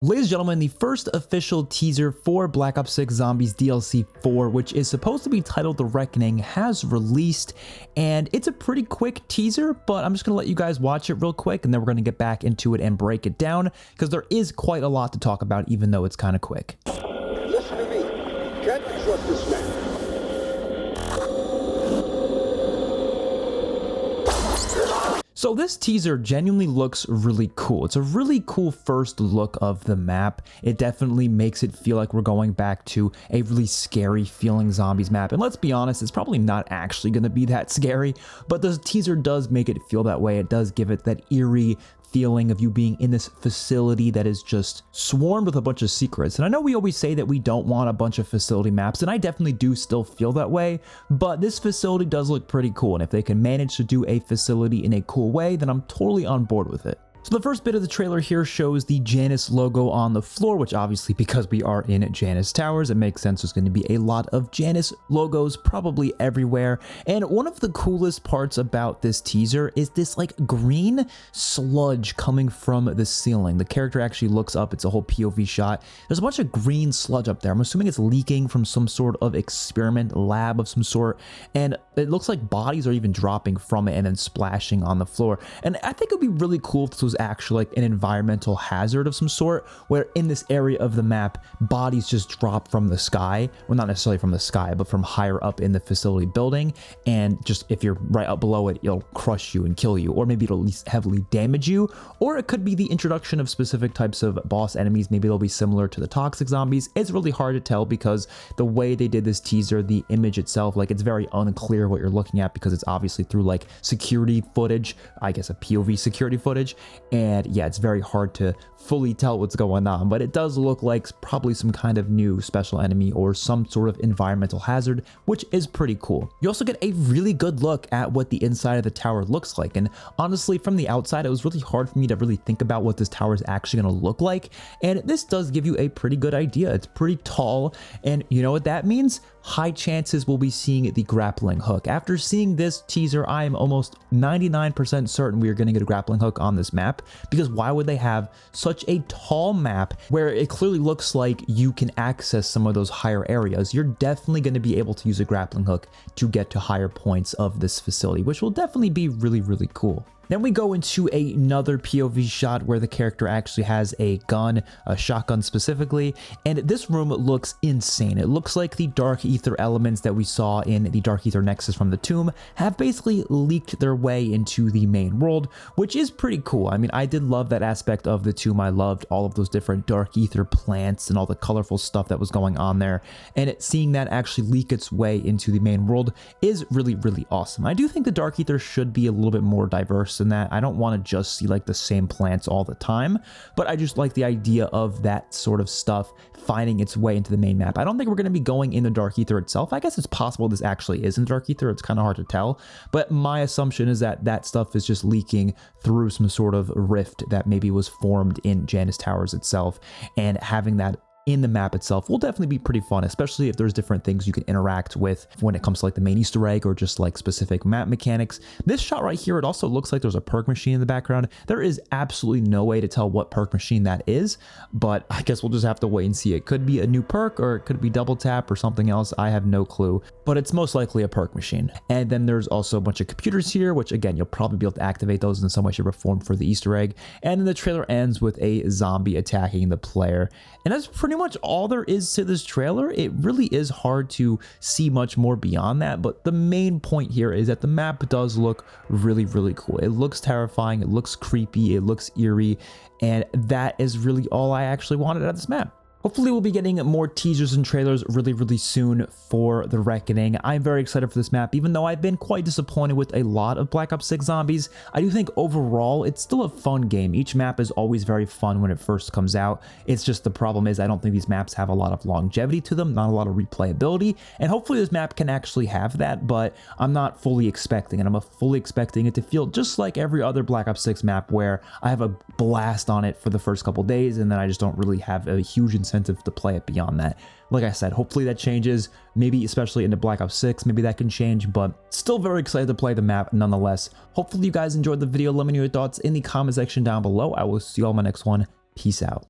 Ladies and gentlemen, the first official teaser for Black Ops 6 Zombies DLC 4, which is supposed to be titled The Reckoning, has released, and it's a pretty quick teaser, but I'm just going to let you guys watch it real quick, and then we're going to get back into it and break it down, because there is quite a lot to talk about, even though it's kind of quick. Listen to me. Can't trust this man. So this teaser genuinely looks really cool. It's a really cool first look of the map. It definitely makes it feel like we're going back to a really scary feeling zombies map. And let's be honest, it's probably not actually going to be that scary, but the teaser does make it feel that way. It does give it that eerie feeling of you being in this facility that is just swarmed with a bunch of secrets. And I know we always say that we don't want a bunch of facility maps, and I definitely do still feel that way, but this facility does look pretty cool, and if they can manage to do a facility in a cool way, then I'm totally on board with it. So the first bit of the trailer here shows the Janus logo on the floor, which obviously, because we are in Janus Towers, it makes sense there's going to be a lot of Janus logos probably everywhere. And one of the coolest parts about this teaser is this like green sludge coming from the ceiling. The character actually looks up, it's a whole POV shot. There's a bunch of green sludge up there. I'm assuming it's leaking from some sort of experiment lab of some sort, and it looks like bodies are even dropping from it and then splashing on the floor. And I think it would be really cool if this was actually like an environmental hazard of some sort, where in this area of the map bodies just drop from the sky, well, not necessarily from the sky, but from higher up in the facility building, and just if you're right up below it, it'll crush you and kill you, or maybe it'll at least heavily damage you. Or it could be the introduction of specific types of boss enemies. Maybe they'll be similar to the toxic zombies. It's really hard to tell because the way they did this teaser, the image itself, like it's very unclear what you're looking at because it's obviously through like security footage, I guess a POV security footage. And yeah, it's very hard to fully tell what's going on, but it does look like probably some kind of new special enemy or some sort of environmental hazard, which is pretty cool. You also get a really good look at what the inside of the tower looks like. And honestly, from the outside, it was really hard for me to really think about what this tower is actually going to look like. And this does give you a pretty good idea. It's pretty tall. And you know what that means? High chances we'll be seeing the grappling hook. After seeing this teaser, I am almost 99% certain we are going to get a grappling hook on this map, because why would they have such a tall map where it clearly looks like you can access some of those higher areas? You're definitely going to be able to use a grappling hook to get to higher points of this facility, which will definitely be really, really cool. Then we go into another POV shot where the character actually has a gun, a shotgun specifically, and this room looks insane. It looks like the Dark Ether elements that we saw in the Dark Ether Nexus from the tomb have basically leaked their way into the main world, which is pretty cool. I mean, I did love that aspect of the tomb. I loved all of those different Dark Ether plants and all the colorful stuff that was going on there, and seeing that actually leak its way into the main world is really, really awesome. I do think the Dark Ether should be a little bit more diverse than that. I don't want to just see like the same plants all the time, but I just like the idea of that sort of stuff finding its way into the main map. I don't think we're going to be going in the Dark Ether itself. I guess it's possible this actually is in Dark Ether. It's kind of hard to tell, but my assumption is that that stuff is just leaking through some sort of rift that maybe was formed in Janus Towers itself, and having that in the map itself will definitely be pretty fun, especially if there's different things you can interact with when it comes to like the main Easter egg or just like specific map mechanics. This shot right here, it also looks like there's a perk machine in the background. There is absolutely no way to tell what perk machine that is, but I guess we'll just have to wait and see. It could be a new perk, or it could be double tap or something else. I have no clue, but it's most likely a perk machine. And then there's also a bunch of computers here, which again, you'll probably be able to activate those in some way, shape, or form for the Easter egg. And then the trailer ends with a zombie attacking the player. And that's pretty much all there is to this trailer. It really is hard to see much more beyond that, but the main point here is that the map does look really, really cool. It looks terrifying, it looks creepy, it looks eerie, and that is really all I actually wanted out of this map. Hopefully we'll be getting more teasers and trailers really, really soon for The Reckoning. I'm very excited for this map, even though I've been quite disappointed with a lot of Black Ops 6 Zombies. I do think overall it's still a fun game. Each map is always very fun when it first comes out. It's just the problem is I don't think these maps have a lot of longevity to them, not a lot of replayability, and hopefully this map can actually have that, but I'm not fully expecting it. I'm fully expecting it to feel just like every other Black Ops 6 map where I have a blast on it for the first couple days and then I just don't really have a huge incentive to play it beyond that. Like I said, hopefully that changes, maybe especially into Black Ops 6, maybe that can change, but still very excited to play the map nonetheless. Hopefully you guys enjoyed the video. Let me know your thoughts in the comment section down below. I will see you all in my next one. Peace out.